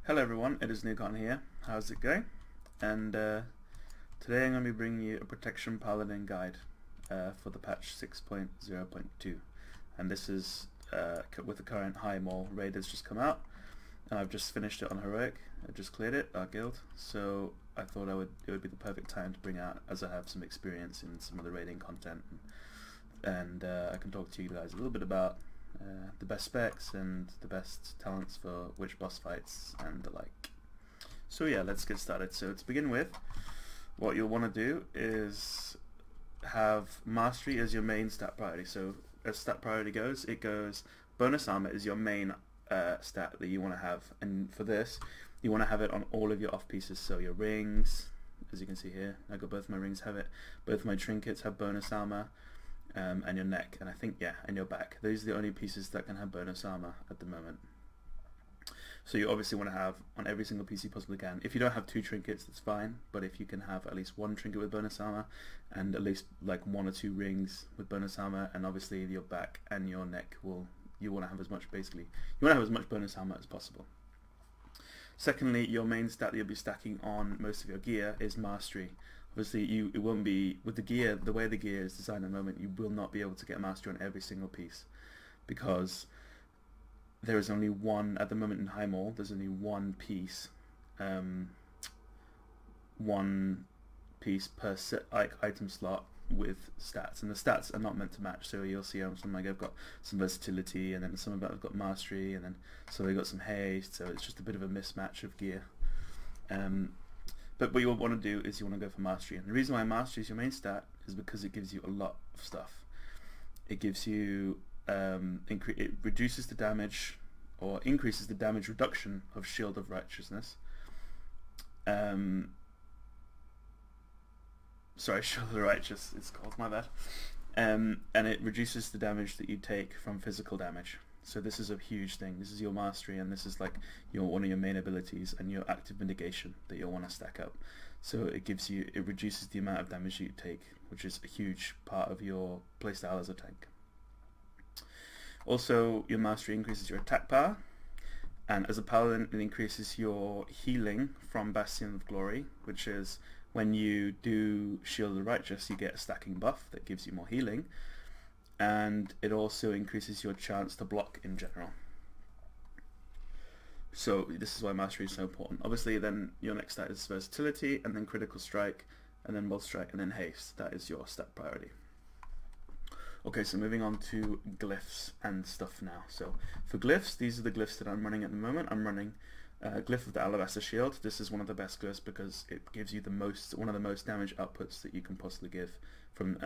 Hello everyone, it is Nukon here. How's it going? And today I'm going to be bringing you a Protection Paladin guide for the patch 6.0.2, and this is with the current High Maul raid that's just come out, and I've just finished it on Heroic. I just cleared it, our guild, so I thought it would be the perfect time to bring out, as I have some experience in some of the raiding content, and I can talk to you guys a little bit about the best specs and the best talents for which boss fights and the like. So yeah, let's get started. So to begin with, what you'll want to do is have Mastery as your main stat priority. So as stat priority goes, it goes bonus armor is your main stat that you want to have, and for this you want to have it on all of your off pieces. So your rings, as you can see here, I got both my rings have it, both my trinkets have bonus armor, and your neck, and I think, yeah, and your back. These are the only pieces that can have bonus armor at the moment. So you obviously want to have on every single piece you possibly can. If you don't have two trinkets, that's fine, but if you can have at least one trinket with bonus armor and at least like one or two rings with bonus armor, and obviously your back and your neck, you want to have as much, basically you want to have as much bonus armor as possible. Secondly, your main stat that you'll be stacking on most of your gear is Mastery. Obviously, it won't be, with the gear, the way the gear is designed at the moment, you will not be able to get Mastery on every single piece, because there is only one, at the moment in High Maul, there's only one piece per set, item slot with stats, and the stats are not meant to match. So you'll see some, like, I've got some versatility, and then some of them have got Mastery, and then some have got some haste, so it's just a bit of a mismatch of gear. But what you want to do is you want to go for Mastery, and the reason why Mastery is your main stat is because it gives you a lot of stuff. It gives you it reduces the damage, or increases the damage reduction of Shield of Righteousness. Sorry, Shield of the Righteous, it's called, my bad. And it reduces the damage that you take from physical damage. So this is a huge thing. This is your Mastery, and this is like one of your main abilities, and your active mitigation that you'll want to stack up. So it reduces the amount of damage you take, which is a huge part of your playstyle as a tank. Also, your Mastery increases your attack power, and as a Paladin it increases your healing from Bastion of Glory, which is when you do Shield of the Righteous, you get a stacking buff that gives you more healing. And it also increases your chance to block in general. So this is why Mastery is so important. Obviously then your next stat is versatility, and then critical strike, and then bolt strike, and then haste. That is your stat priority. Okay, so moving on to glyphs and stuff now. So for glyphs, these are the glyphs that I'm running at the moment. I'm running Glyph of the Alabaster Shield. This is one of the best glyphs because it gives you one of the most damage outputs that you can possibly give, from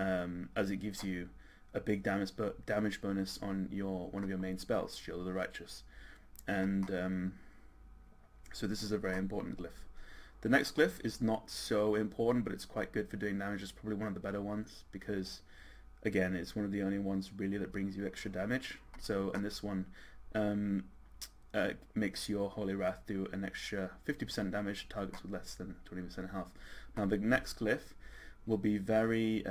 as it gives you a big damage bonus on one of your main spells, Shield of the Righteous, and so this is a very important glyph. The next glyph is not so important, but it's quite good for doing damage. It's probably one of the better ones because, again, it's one of the only ones really that brings you extra damage. So, and this one makes your Holy Wrath do an extra 50% damage to targets with less than 20% health. Now the next glyph will be very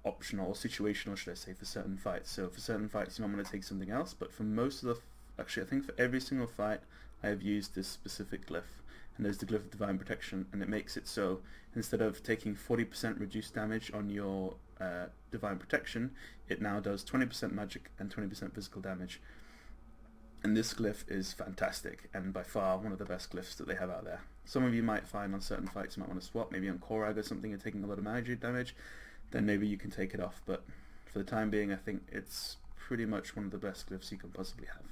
optional, or situational, should I say, for certain fights. So for certain fights you might want to take something else, but for most of the, actually I think for every single fight I have used this specific glyph, and there's the Glyph of Divine Protection, and it makes it so instead of taking 40% reduced damage on your Divine Protection, it now does 20% magic and 20% physical damage. And this glyph is fantastic, and by far one of the best glyphs that they have out there. Some of you might find on certain fights you might want to swap, maybe on Korag or something, you're taking a lot of magic damage, then maybe you can take it off, but for the time being I think it's pretty much one of the best glyphs you can possibly have.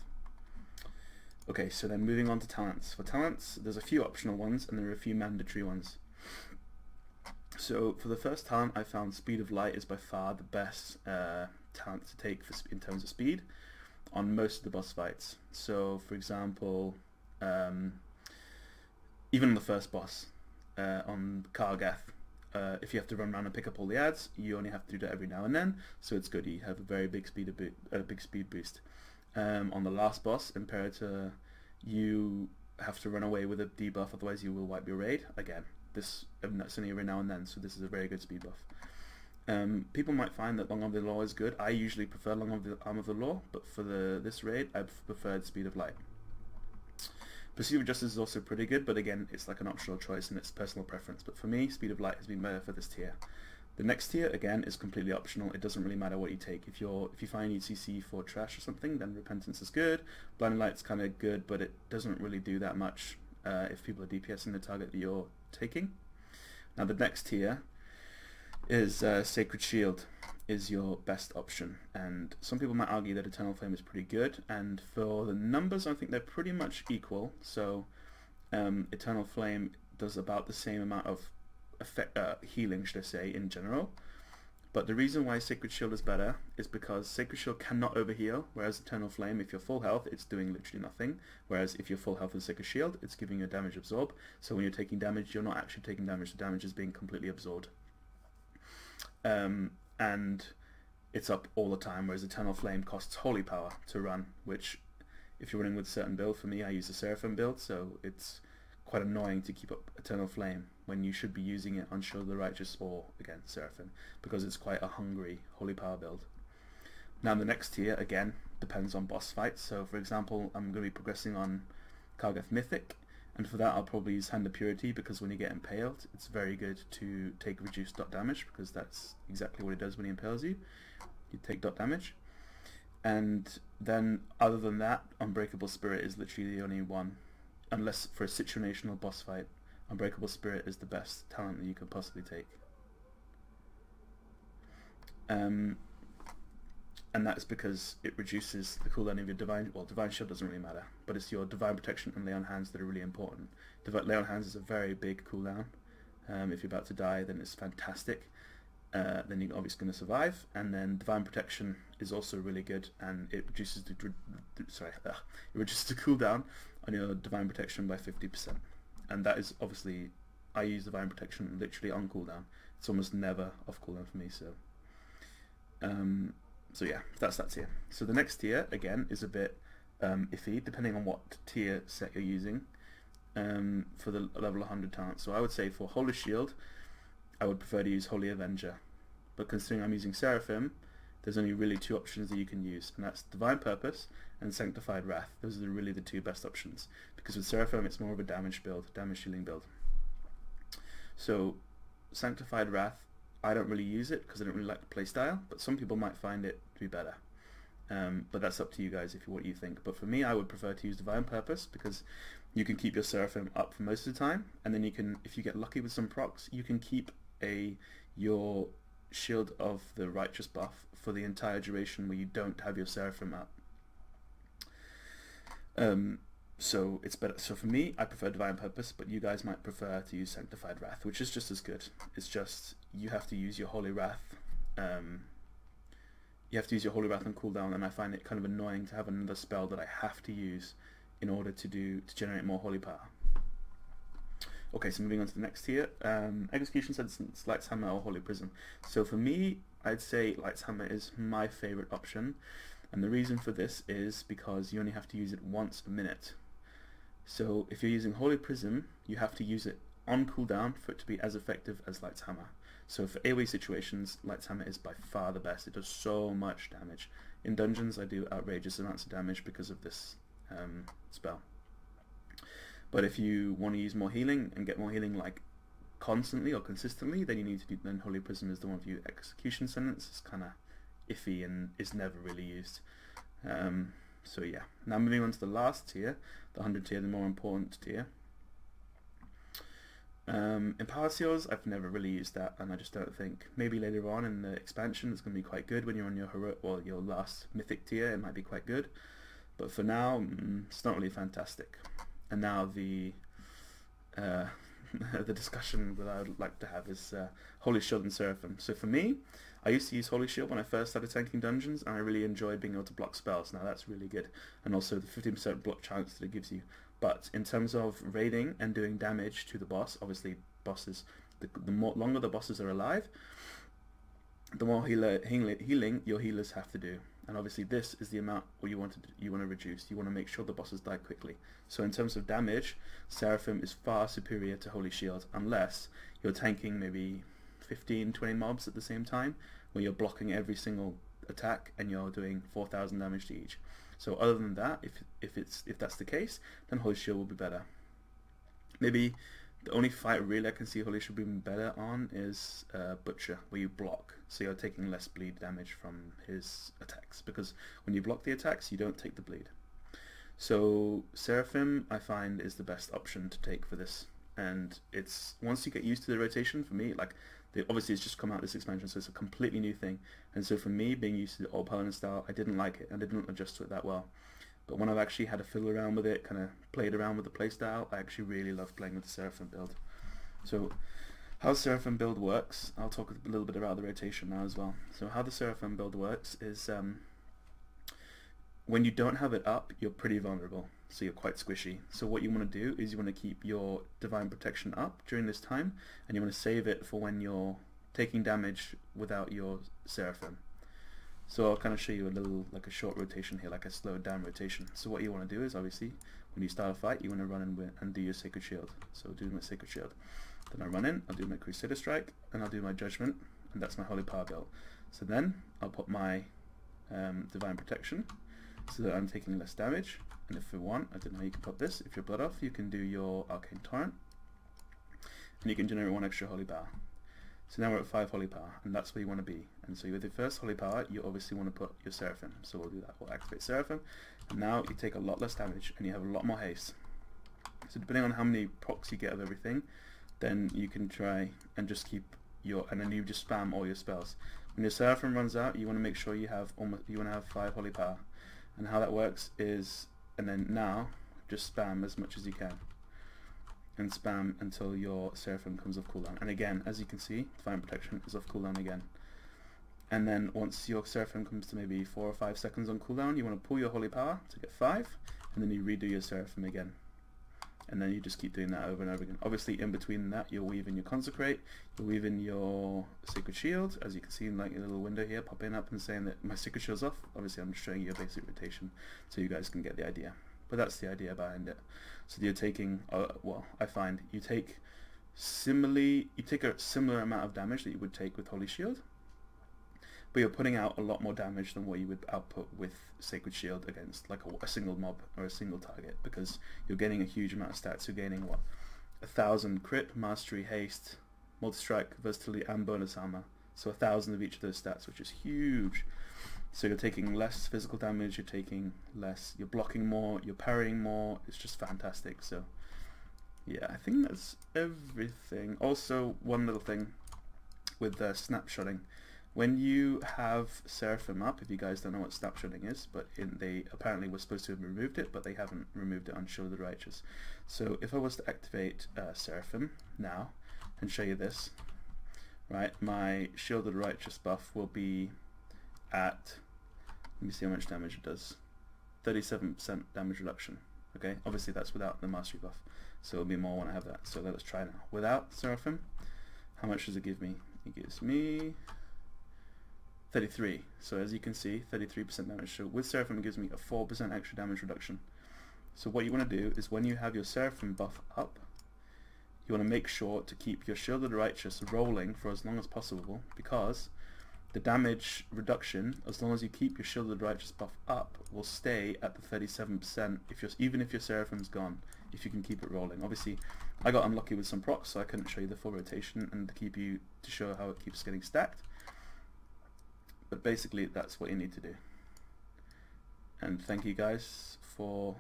Okay, so then moving on to talents. For talents, there's a few optional ones and there are a few mandatory ones. So for the first talent, I found Speed of Light is by far the best talent to take in terms of speed on most of the boss fights. So for example, even on the first boss, on Kargath, if you have to run around and pick up all the ads, you only have to do that every now and then, so it's good. You have a very big speed boost. On the last boss, Imperator, you have to run away with a debuff, otherwise you will wipe your raid. Again, that's only every now and then, so this is a very good speed buff. People might find that Long Arm of the Law is good. I usually prefer Long Arm of the Law, but for this raid I preferred Speed of Light. Pursuit of Justice is also pretty good, but again, it's like an optional choice and it's personal preference. But for me, Speed of Light has been better for this tier. The next tier, again, is completely optional. It doesn't really matter what you take. If you find UCC for trash or something, then Repentance is good. Blinding Light's kind of good, but it doesn't really do that much if people are DPSing the target that you're taking. Now the next tier is Sacred Shield is your best option, and some people might argue that Eternal Flame is pretty good, and for the numbers I think they're pretty much equal. So Eternal Flame does about the same amount of healing, should I say, in general, but the reason why Sacred Shield is better is because Sacred Shield cannot overheal, whereas Eternal Flame, if you're full health, it's doing literally nothing, whereas if you're full health with Sacred Shield, it's giving you a damage absorb, so when you're taking damage, you're not actually taking damage, the damage is being completely absorbed. And it's up all the time, whereas Eternal Flame costs Holy Power to run, which if you're running with a certain build, for me I use the Seraphim build, so it's quite annoying to keep up Eternal Flame when you should be using it on Shield of the Righteous or, again, Seraphim, because it's quite a hungry Holy Power build. Now the next tier, again, depends on boss fights, so for example, I'm going to be progressing on Kargath Mythic, and for that I'll probably use Hand of Purity, because when you get impaled, it's very good to take reduced dot damage, because that's exactly what it does when he impales you. You take dot damage. And then, other than that, Unbreakable Spirit is literally the only one, unless for a situational boss fight, Unbreakable Spirit is the best talent that you can possibly take. And that's because it reduces the cooldown of your Divine... Well, Divine Shield doesn't really matter, but it's your Divine Protection and Lay on Hands that are really important. Lay on Hands is a very big cooldown. If you're about to die, then it's fantastic. Then you're obviously going to survive. And then Divine Protection is also really good, and it reduces the cooldown on your Divine Protection by 50%. And that is obviously... I use Divine Protection literally on cooldown. It's almost never off cooldown for me, so... So yeah, that's that tier. So the next tier, again, is a bit iffy, depending on what tier set you're using for the level 100 talent. So I would say for Holy Shield, I would prefer to use Holy Avenger. But considering I'm using Seraphim, there's only really two options that you can use, and that's Divine Purpose and Sanctified Wrath. Those are really the two best options, because with Seraphim it's more of a damage build, damage shielding build. So Sanctified Wrath, I don't really use it because I don't really like the playstyle, but some people might find it to be better. But that's up to you guys what you think. But for me, I would prefer to use Divine Purpose, because you can keep your Seraphim up for most of the time, and then you can, if you get lucky with some procs, you can keep your Shield of the Righteous buff for the entire duration where you don't have your Seraphim up. So it's better. So for me, I prefer Divine Purpose, but you guys might prefer to use Sanctified Wrath, which is just as good. It's just you have to use your Holy Wrath. You have to use your Holy Wrath on cooldown, and I find it kind of annoying to have another spell that I have to use in order to generate more Holy Power. Okay, so moving on to the next tier. Execution said it's Light's Hammer or Holy Prism. So for me, I'd say Light's Hammer is my favourite option, and the reason for this is because you only have to use it once a minute. So if you're using Holy Prism, you have to use it on cooldown for it to be as effective as Light's Hammer. So for AoE situations, Light's Hammer is by far the best. It does so much damage. In dungeons, I do outrageous amounts of damage because of this spell. But if you want to use more healing and get more healing like constantly or consistently, then you need to do. Then Holy Prism is the one for you. Execution Sentence is kind of iffy and is never really used. So yeah. Now moving on to the last tier, the 100 tier, the more important tier. Empower Seals, I've never really used that, and I just don't think. Maybe later on in the expansion it's going to be quite good when you're on your heroic, well, your last mythic tier, it might be quite good. But for now, it's not really fantastic. And now the the discussion that I would like to have is Holy Shield and Seraphim. So for me, I used to use Holy Shield when I first started tanking dungeons, and I really enjoyed being able to block spells. Now that's really good, and also the 15% block chance that it gives you. But in terms of raiding and doing damage to the boss, obviously bosses, the more longer the bosses are alive, the more healing your healers have to do. And obviously this is the amount what you want to reduce. You want to make sure the bosses die quickly. So in terms of damage, Seraphim is far superior to Holy Shield, unless you're tanking maybe 15-20 mobs at the same time, where you're blocking every single attack and you're doing 4,000 damage to each. So other than that, if that's the case, then Holy Shield will be better. Maybe the only fight really I can see Holy Shield being better on is Butcher, where you block, so you're taking less bleed damage from his attacks, because when you block the attacks, you don't take the bleed. So Seraphim, I find, is the best option to take for this, and it's once you get used to the rotation, for me, like, obviously it's just come out this expansion, so it's a completely new thing, and so for me, being used to the old Paladin style, I didn't like it, and I didn't adjust to it that well. But when I've actually had to fiddle around with it, kind of played around with the playstyle, I actually really love playing with the Seraphim build. So how the Seraphim build works, I'll talk a little bit about the rotation now as well. So how the Seraphim build works is when you don't have it up, you're pretty vulnerable, so you're quite squishy. So what you want to do is you want to keep your Divine Protection up during this time, and you want to save it for when you're taking damage without your Seraphim. So I'll kind of show you a little, like a short rotation here, like a slowed down rotation. So what you want to do is, obviously, when you start a fight, you want to run in and do your Sacred Shield. So I'll do my Sacred Shield. Then I run in, I'll do my Crusader Strike, and I'll do my Judgment, and that's my Holy Power build. So then I'll put my Divine Protection, so that I'm taking less damage. And if you want, I don't know, you can put this. If you're Blood Off, you can do your Arcane Torrent, and you can generate 1 extra Holy Power. So now we're at 5 Holy Power, and that's where you want to be. And so with the first Holy Power, you obviously want to put your Seraphim. So we'll do that. We'll activate Seraphim, and now you take a lot less damage, and you have a lot more haste. So depending on how many procs you get of everything, then you can try and just keep your, and then you just spam all your spells. When your Seraphim runs out, you want to make sure you have 5 Holy Power. And how that works is, and then now, just spam as much as you can. And spam until your Seraphim comes off cooldown. And again, as you can see, Divine Protection is off cooldown again. And then once your Seraphim comes to maybe 4 or 5 seconds on cooldown, you want to pull your Holy Power to get 5, and then you redo your Seraphim again. And then you just keep doing that over and over again. Obviously, in between that, you'll weave in your Consecrate, you'll weave in your Sacred Shield, as you can see in like a little window here, popping up and saying that my Sacred Shield's off. Obviously, I'm just showing you a basic rotation, so you guys can get the idea. But that's the idea behind it. So you're taking, well, I find you take a similar amount of damage that you would take with Holy Shield, but you're putting out a lot more damage than what you would output with Sacred Shield against like a single mob or a single target, because you're gaining a huge amount of stats. You're gaining what, 1,000 crit, mastery, haste, multi-strike, versatility, and bonus armor. So 1,000 of each of those stats, which is huge. So you're taking less physical damage, you're taking less, you're blocking more, you're parrying more. It's just fantastic. So yeah, I think that's everything. Also, one little thing with snapshotting. When you have Seraphim up, if you guys don't know what snapshotting is, but they apparently were supposed to have removed it, but they haven't removed it on Shield of the Righteous. So if I was to activate Seraphim now and show you this, right, my Shield of the Righteous buff will be at, let me see how much damage it does, 37% damage reduction. Okay, obviously that's without the mastery buff, so it'll be more when I have that. So let's try now. Without Seraphim, how much does it give me? It gives me 33. So as you can see, 33% damage. So with Seraphim, it gives me a 4% extra damage reduction. So what you want to do is when you have your Seraphim buff up, you want to make sure to keep your Shield of the Righteous rolling for as long as possible, because the damage reduction, as long as you keep your Shield of the Righteous buff up, will stay at the 37% even if your Seraphim's gone, if you can keep it rolling. Obviously, I got unlucky with some procs, so I couldn't show you the full rotation and to show how it keeps getting stacked. But basically, that's what you need to do. And thank you guys for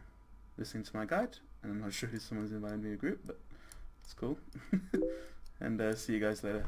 listening to my guide. And I'm not sure if someone's invited me to a group, but it's cool. And see you guys later.